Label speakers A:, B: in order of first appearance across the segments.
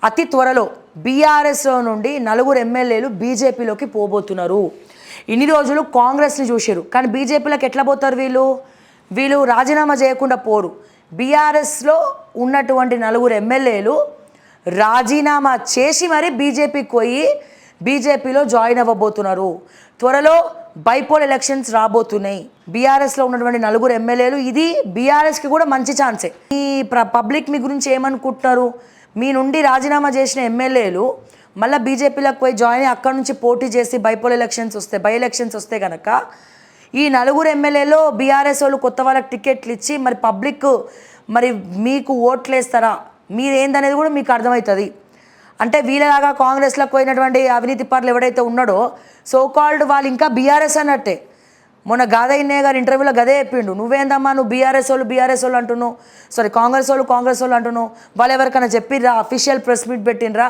A: అతి త్వరలో బీఆర్ఎస్లో నుండి 4 ఎమ్మెల్యేలు బీజేపీలోకి పోబోతున్నారు. ఇన్ని రోజులు కాంగ్రెస్ని చూసారు, కానీ బీజేపీలోకి ఎట్లా పోతారు? వీళ్ళు రాజీనామా చేయకుండా పోరు. బీఆర్ఎస్లో ఉన్నటువంటి 4 ఎమ్మెల్యేలు రాజీనామా చేసి మరీ బీజేపీకి పోయి బీజేపీలో జాయిన్ అవ్వబోతున్నారు. త్వరలో బైపోల్ ఎలక్షన్స్ రాబోతున్నాయి. బీఆర్ఎస్లో ఉన్నటువంటి 4 ఎమ్మెల్యేలు, ఇది బీఆర్ఎస్కి కూడా మంచి ఛాన్సే. ఈ పబ్లిక్ మీ గురించి ఏమనుకుంటున్నారు? మీ నుండి రాజీనామా చేసిన ఎమ్మెల్యేలు మళ్ళీ బీజేపీలోకి పోయి జాయిన్ అయ్యి అక్కడ నుంచి పోటీ చేసి బై ఎలక్షన్స్ వస్తే కనుక ఈ 4 ఎమ్మెల్యేలో బీఆర్ఎస్ వాళ్ళు కొత్త వాళ్ళకి టికెట్లు ఇచ్చి మరి పబ్లిక్ మరి మీకు ఓట్లు వేస్తారా, మీరేందనేది కూడా మీకు అర్థమవుతుంది. అంటే వీళ్ళలాగా కాంగ్రెస్లోకి పోయినటువంటి అవినీతి పరులు ఎవడైతే ఉన్నాడో సోకాల్డ్ వాళ్ళు ఇంకా బీఆర్ఎస్ అన్నట్టే. మొన్న గాదయ్య గారు ఇంటర్వ్యూలో గదే చెప్పిండు, నువ్వేందమ్మా నువ్వు బీఆర్ఎస్ వాళ్ళు అంటున్నావు, కాంగ్రెస్ వాళ్ళు అంటున్నావు, వాళ్ళు ఎవరికైనా చెప్పిర్రా, అఫీషియల్ ప్రెస్ మీట్ పెట్టినరా,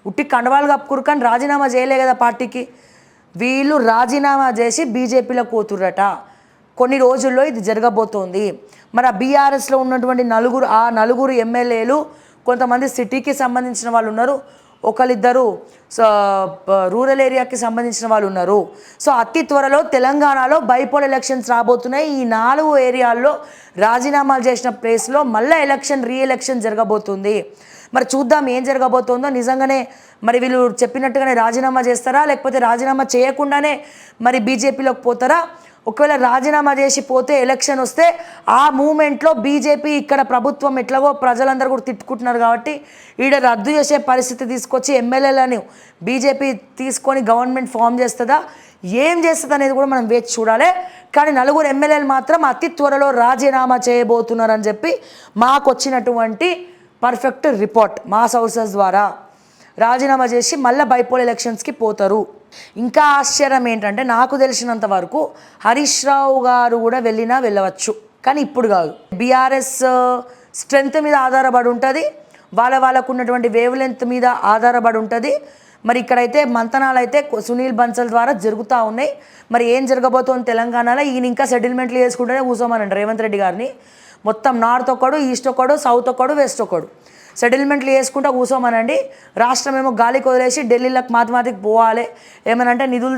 A: ఉట్టి కండవాళ్ళు కప్పుకురు కానీ రాజీనామా చేయలే కదా పార్టీకి. వీళ్ళు రాజీనామా చేసి బీజేపీలోకి పోతుర్రట. కొన్ని రోజుల్లో ఇది జరగబోతోంది. మరి ఆ బీఆర్ఎస్లో ఉన్నటువంటి 4 ఎమ్మెల్యేలు కొంతమంది సిటీకి సంబంధించిన వాళ్ళు ఉన్నారు, ఒకరిద్దరు రూరల్ ఏరియాకి సంబంధించిన వాళ్ళు ఉన్నారు. సో అతి త్వరలో తెలంగాణలో బైపోల్ ఎలక్షన్స్ రాబోతున్నాయి. ఈ 4 ఏరియాల్లో రాజీనామాలు చేసిన ప్లేస్లో మళ్ళీ రీఎలక్షన్ జరగబోతుంది. మరి చూద్దాం ఏం జరగబోతుందో. నిజంగానే మరి వీళ్ళు చెప్పినట్టుగానే రాజీనామా చేస్తారా, లేకపోతే రాజీనామా చేయకుండానే మరి బీజేపీలోకి పోతారా? ఒకవేళ రాజీనామా చేసి పోతే ఎలక్షన్ వస్తే ఆ మూమెంట్లో బీజేపీ ఇక్కడ ప్రభుత్వం ఎట్లాగో ప్రజలందరూ కూడా తిట్టుకుంటున్నారు కాబట్టి ఈడ రద్దు చేసే పరిస్థితి తీసుకొచ్చి ఎమ్మెల్యేలను బీజేపీ తీసుకొని గవర్నమెంట్ ఫామ్ చేస్తుందా, ఏం చేస్తుంది అనేది కూడా మనం వేచి చూడాలి. కానీ 4 ఎమ్మెల్యేలు మాత్రం అతి త్వరలో రాజీనామా చేయబోతున్నారని చెప్పి మాకు వచ్చినటువంటి పర్ఫెక్ట్ రిపోర్ట్ మా సోర్సెస్ ద్వారా. రాజీనామా చేసి మళ్ళీ బైపోల్ ఎలక్షన్స్కి పోతారు. ఇంకా ఆశ్చర్యం ఏంటంటే నాకు తెలిసినంత వరకు హరీష్ రావు గారు కూడా వెళ్ళవచ్చు, కానీ ఇప్పుడు కాదు. బీఆర్ఎస్ స్ట్రెంగ్త్ మీద ఆధారపడి ఉంటుంది, వాళ్ళకు ఉన్నటువంటి వేవ్ లెంత్ మీద ఆధారపడి ఉంటుంది. మరి ఇక్కడైతే మంతనాలు అయితే సునీల్ బన్సల్ ద్వారా జరుగుతూ ఉన్నాయి. మరి ఏం జరగబోతోంది తెలంగాణలో? ఈయన ఇంకా సెటిల్మెంట్లు చేసుకుంటూనే కూర్చోమనండి రేవంత్ రెడ్డి గారిని. మొత్తం నార్త్ ఒకడు, ఈస్ట్ ఒకడు, సౌత్ ఒకడు, వెస్ట్ ఒకడు సెటిల్మెంట్లు చేసుకుంటూ కూర్చోమనండి. రాష్ట్రం ఏమో గాలికి వదిలేసి ఢిల్లీలకు మాటికి పోవాలి. ఏమనంటే నిధులు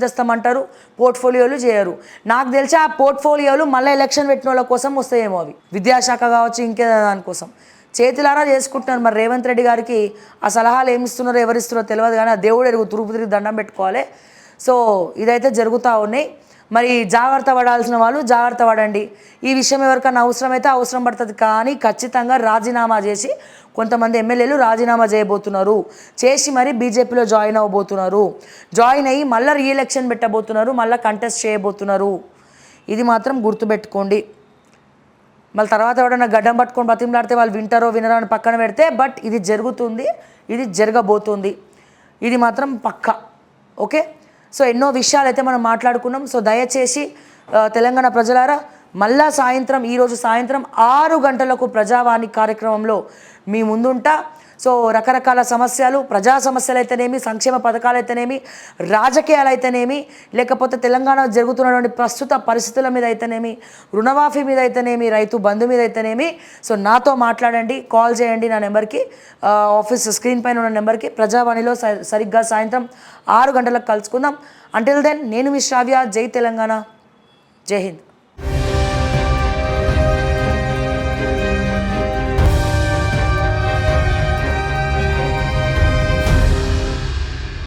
A: తెస్తాం అంటారు, పోర్ట్ఫోలియోలు చేయరు. నాకు తెలిసి ఆ పోర్ట్ఫోలియోలు మళ్ళీ ఎలక్షన్ పెట్టిన వాళ్ళ కోసం వస్తాయేమో, అవి విద్యాశాఖ కావచ్చు, ఇంకేదో దానికోసం చేతులారా చేసుకుంటున్నారు. మరి రేవంత్ రెడ్డి గారికి ఆ సలహాలు ఏమిస్తున్నారో ఎవరిస్తున్నారో తెలియదు, కానీ ఆ దేవుడు ఎరుగు తిరిగి దండం పెట్టుకోవాలి. సో ఇదైతే జరుగుతూ ఉన్నాయి. మరి జాగ్రత్త పడాల్సిన వాళ్ళు జాగ్రత్త పడండి. ఈ విషయం ఎవరికైనా అవసరమైతే అవసరం పడుతుంది, కానీ ఖచ్చితంగా రాజీనామా చేసి కొంతమంది ఎమ్మెల్యేలు రాజీనామా చేయబోతున్నారు. చేసి మరి బీజేపీలో జాయిన్ అవ్వబోతున్నారు. జాయిన్ అయ్యి మళ్ళీ రీఎలక్షన్ పెట్టబోతున్నారు, మళ్ళీ కంటెస్ట్ చేయబోతున్నారు. ఇది మాత్రం గుర్తుపెట్టుకోండి. మళ్ళీ తర్వాత ఎవడన్నా గడ్డం పట్టుకొని బతిమలాడితే వాళ్ళు వింటారో వినరో అని పక్కన పెడితే, బట్ ఇది జరుగుతుంది, ఇది జరగబోతుంది, ఇది మాత్రం పక్కా. ఓకే, సో ఎన్నో విషయాలు అయితే మనం మాట్లాడుకున్నాం. సో దయచేసి తెలంగాణ ప్రజలారా, మళ్ళా ఈరోజు సాయంత్రం 6 గంటలకు ప్రజావాణి కార్యక్రమంలో మీ ముందుంటా. సో రకరకాల సమస్యలు, ప్రజా సమస్యలు అయితేనేమి, సంక్షేమ పథకాలు అయితేనేమి, రాజకీయాలు అయితేనేమి, లేకపోతే తెలంగాణ జరుగుతున్నటువంటి ప్రస్తుత పరిస్థితుల మీద అయితేనేమి, రుణమాఫీ మీద అయితేనేమి, రైతు బంధు మీద అయితేనేమి, సో నాతో మాట్లాడండి, కాల్ చేయండి నా నెంబర్కి, ఆఫీస్ స్క్రీన్ పైన ఉన్న నెంబర్కి. ప్రజావాణిలో సరిగ్గా సాయంత్రం 6 గంటలకు కలుసుకుందాం. అంటిల్ దెన్ నేను మీ శ్రావ్య. జై తెలంగాణ, జై హింద్.